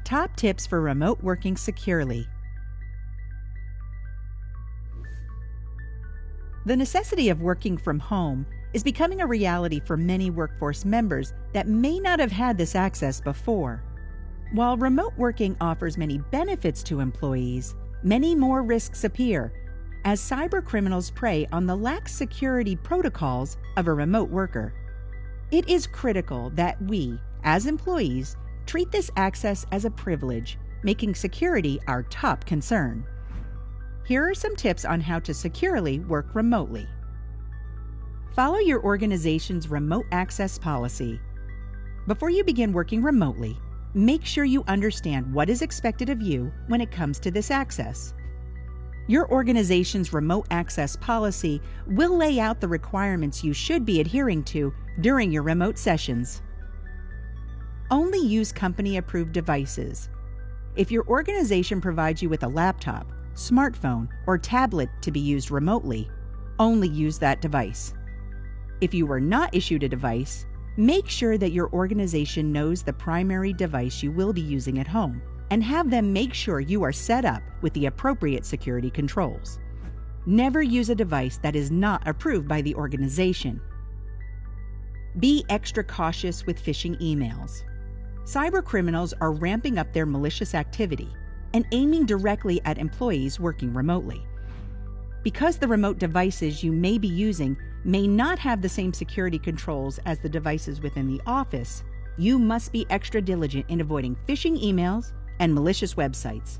Top tips for remote working securely. The necessity of working from home is becoming a reality for many workforce members that may not have had this access before. While remote working offers many benefits to employees, many more risks appear as cyber criminals prey on the lax security protocols of a remote worker. It is critical that we, as employees, treat this access as a privilege, making security our top concern. Here are some tips on how to securely work remotely. Follow your organization's remote access policy. Before you begin working remotely, make sure you understand what is expected of you when it comes to this access. Your organization's remote access policy will lay out the requirements you should be adhering to during your remote sessions. Only use company-approved devices. If your organization provides you with a laptop, smartphone, or tablet to be used remotely, only use that device. If you were not issued a device, make sure that your organization knows the primary device you will be using at home and have them make sure you are set up with the appropriate security controls. Never use a device that is not approved by the organization. Be extra cautious with phishing emails. Cyber criminals are ramping up their malicious activity and aiming directly at employees working remotely. Because the remote devices you may be using may not have the same security controls as the devices within the office, you must be extra diligent in avoiding phishing emails and malicious websites.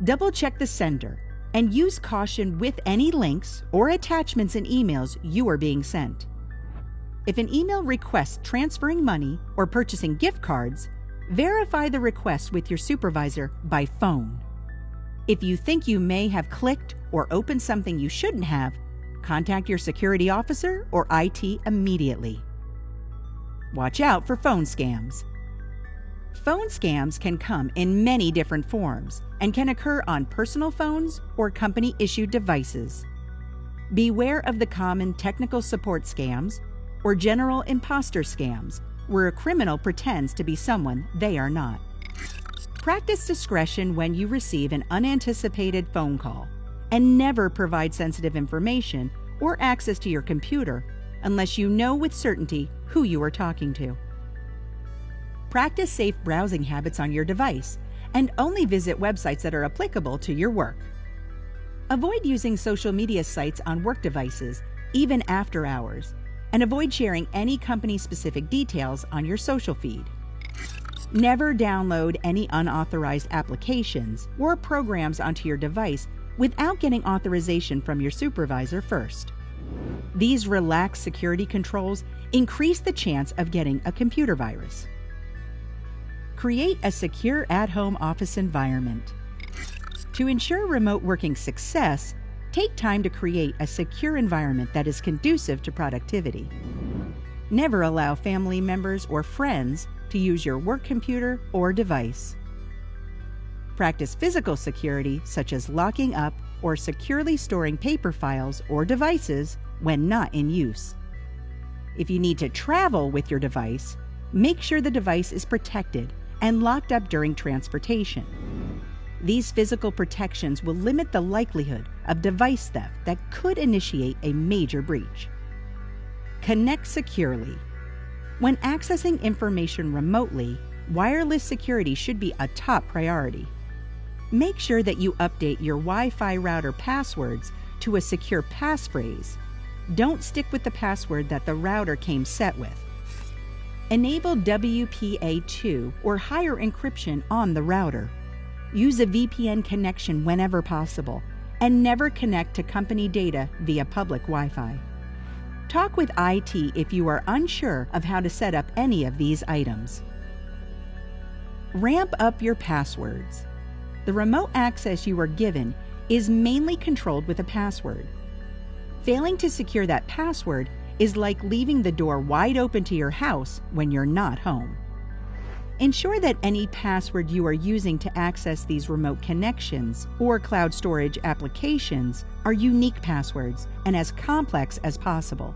Double-check the sender and use caution with any links or attachments in emails you are being sent. If an email requests transferring money or purchasing gift cards, verify the request with your supervisor by phone. If you think you may have clicked or opened something you shouldn't have, contact your security officer or IT immediately. Watch out for phone scams. Phone scams can come in many different forms and can occur on personal phones or company-issued devices. Beware of the common technical support scams or general imposter scams, where a criminal pretends to be someone they are not. Practice discretion when you receive an unanticipated phone call, and never provide sensitive information or access to your computer unless you know with certainty who you are talking to. Practice safe browsing habits on your device, and only visit websites that are applicable to your work. Avoid using social media sites on work devices, even after hours, and avoid sharing any company-specific details on your social feed. Never download any unauthorized applications or programs onto your device without getting authorization from your supervisor first. These relaxed security controls increase the chance of getting a computer virus. Create a secure at-home office environment. To ensure remote working success, take time to create a secure environment that is conducive to productivity. Never allow family members or friends to use your work computer or device. Practice physical security, such as locking up or securely storing paper files or devices when not in use. If you need to travel with your device, make sure the device is protected and locked up during transportation. These physical protections will limit the likelihood of device theft that could initiate a major breach. Connect securely. When accessing information remotely, wireless security should be a top priority. Make sure that you update your Wi-Fi router passwords to a secure passphrase. Don't stick with the password that the router came set with. Enable WPA2 or higher encryption on the router. Use a VPN connection whenever possible, and never connect to company data via public Wi-Fi. Talk with IT if you are unsure of how to set up any of these items. Ramp up your passwords. The remote access you are given is mainly controlled with a password. Failing to secure that password is like leaving the door wide open to your house when you're not home. Ensure that any password you are using to access these remote connections or cloud storage applications are unique passwords and as complex as possible.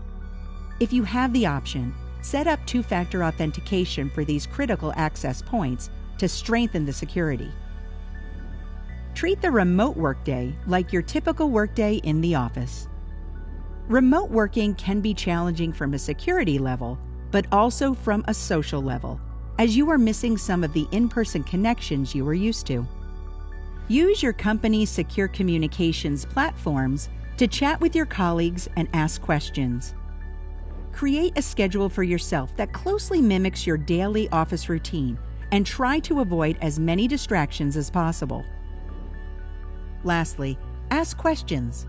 If you have the option, set up two-factor authentication for these critical access points to strengthen the security. Treat the remote workday like your typical workday in the office. Remote working can be challenging from a security level, but also from a social level, as you are missing some of the in-person connections you are used to. Use your company's secure communications platforms to chat with your colleagues and ask questions. Create a schedule for yourself that closely mimics your daily office routine and try to avoid as many distractions as possible. Lastly, ask questions.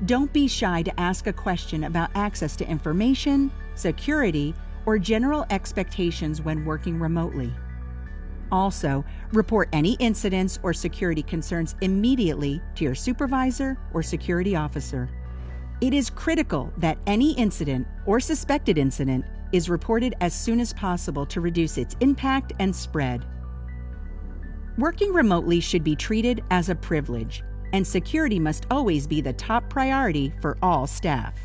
Don't be shy to ask a question about access to information, security, or general expectations when working remotely. Also, report any incidents or security concerns immediately to your supervisor or security officer. It is critical that any incident or suspected incident is reported as soon as possible to reduce its impact and spread. Working remotely should be treated as a privilege, and security must always be the top priority for all staff.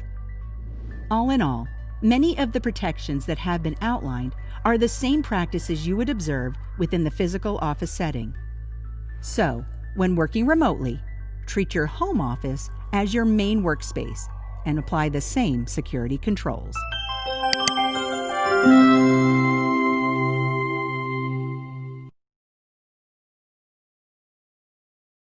All in all, many of the protections that have been outlined are the same practices you would observe within the physical office setting. So, when working remotely, treat your home office as your main workspace and apply the same security controls.